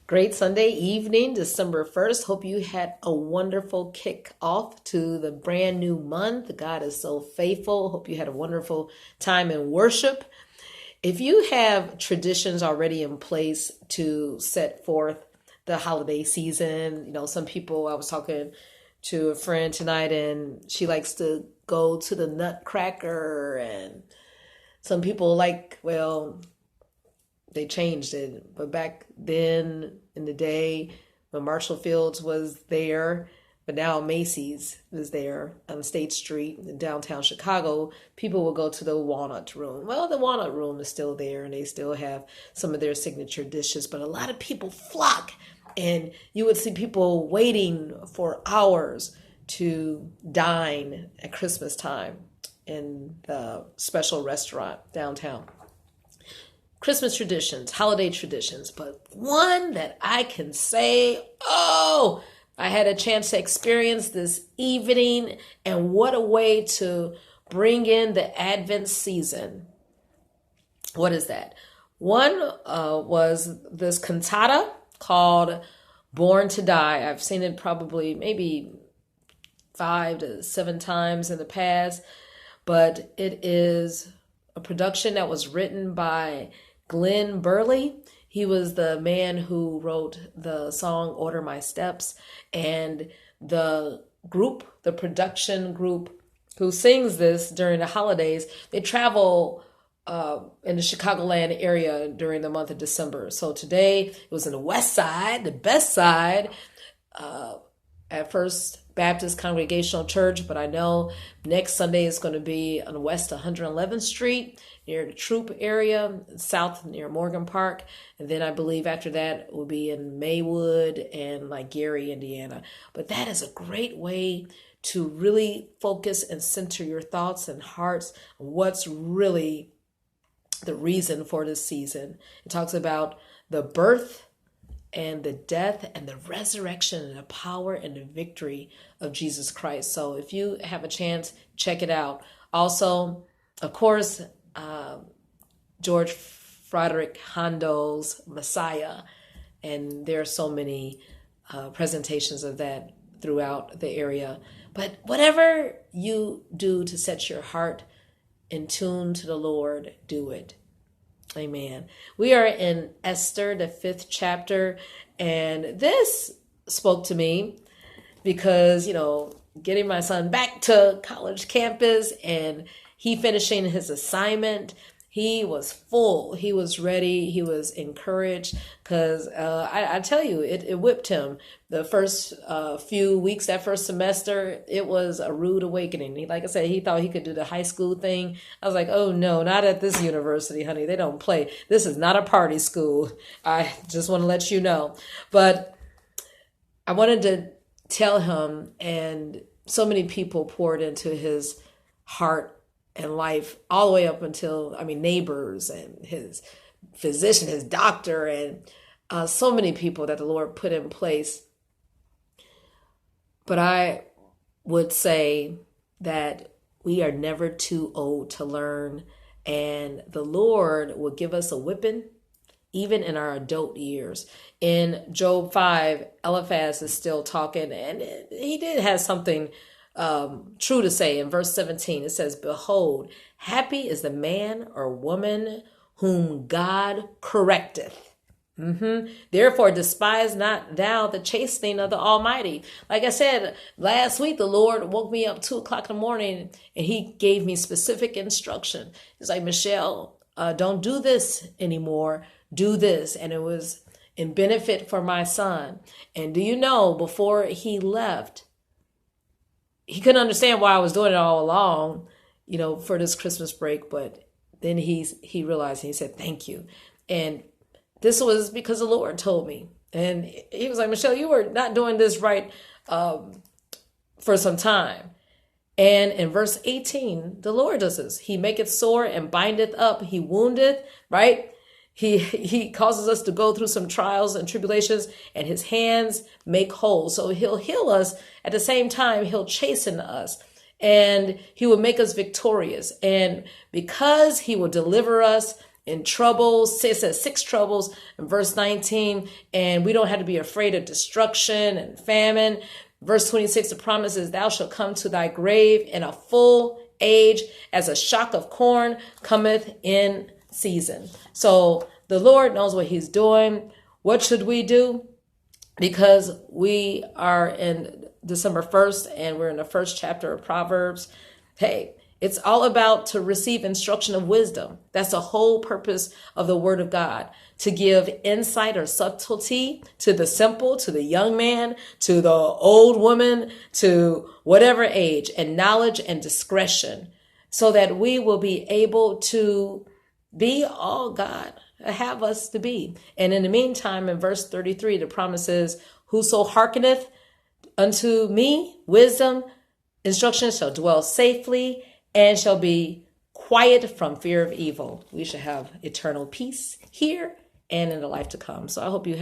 Great Sunday evening, December 1st. Hope you had a wonderful kick off to the brand new month. God is so faithful. Hope you had a wonderful time in worship. If you have traditions already in place to set forth the holiday season, some people, I was talking to a friend tonight and she likes to go to the Nutcracker, and some people they changed it. But back then in the day when Marshall Fields was there, but now Macy's is there on State Street in downtown Chicago, people will go to the Walnut Room. Well, the Walnut Room is still there and they still have some of their signature dishes, but a lot of people flock, and you would see people waiting for hours to dine at Christmas time in the special restaurant downtown. Christmas traditions, holiday traditions, but one that I can say, I had a chance to experience this evening, and what a way to bring in the Advent season. What is that? One was this cantata called Born to Die. I've seen it probably maybe 5 to 7 times in the past, but it is a production that was written by Glenn Burley. He was the man who wrote the song Order My Steps, and the production group who sings this during the holidays, they travel in the Chicagoland area during the month of December. So today it was in the West Side, the best side, at First Baptist Congregational Church, but I know next Sunday is going to be on West 111th Street near the Troop area, south near Morgan Park, and then I believe after that it will be in Maywood and Gary, Indiana. But that is a great way to really focus and center your thoughts and hearts on what's really the reason for this season. It talks about the birth and the death and the resurrection and the power and the victory of Jesus Christ. So if you have a chance, check it out. Also, of course, George Frederick Handel's Messiah, and there are so many presentations of that throughout the area. But whatever you do to set your heart in tune to the Lord, do it. Amen. We are in Esther, the 5th chapter, and this spoke to me because, getting my son back to college campus and he finishing his assignment, he was full, he was ready, he was encouraged, because I tell you, it whipped him. The first few weeks, that first semester, it was a rude awakening. Like I said, he thought he could do the high school thing. I was like, oh no, not at this university, honey. They don't play. This is not a party school. I just want to let you know. But I wanted to tell him, and so many people poured into his heart and life all the way up until, neighbors and his physician, his doctor, and so many people that the Lord put in place. But I would say that we are never too old to learn, and the Lord will give us a whipping even in our adult years. In Job 5, Eliphaz is still talking, and he did have something true to say. In verse 17, it says, "Behold, happy is the man or woman whom God correcteth. Therefore, despise not thou the chastening of the Almighty." Like I said, last week, the Lord woke me up 2:00 in the morning and he gave me specific instruction. He's like, "Michelle, don't do this anymore. Do this." And it was in benefit for my son. And do you know, before he left, he couldn't understand why I was doing it all along, for this Christmas break. But then he realized, and he said, "Thank you." And this was because the Lord told me. And he was like, "Michelle, you were not doing this right for some time." And in verse 18, the Lord does this. "He maketh sore and bindeth up. He woundeth," right? He causes us to go through some trials and tribulations, and his hands make whole. So he'll heal us. At the same time, he'll chasten us, and he will make us victorious. And because he will deliver us in troubles. It says 6 troubles in verse 19, and we don't have to be afraid of destruction and famine. Verse 26, the promise is, thou shalt come to thy grave in a full age, as a shock of corn cometh in season. So the Lord knows what he's doing. What should we do? Because we are in December 1st and we're in the first chapter of Proverbs. Hey, it's all about to receive instruction of wisdom. That's the whole purpose of the word of God, to give insight or subtlety to the simple, to the young man, to the old woman, to whatever age, and knowledge and discretion, so that we will be able to be all God have us to be. And in the meantime, in verse 33, the promise is, whoso hearkeneth unto me, wisdom, instruction, shall dwell safely and shall be quiet from fear of evil. We shall have eternal peace here and in the life to come. So I hope you have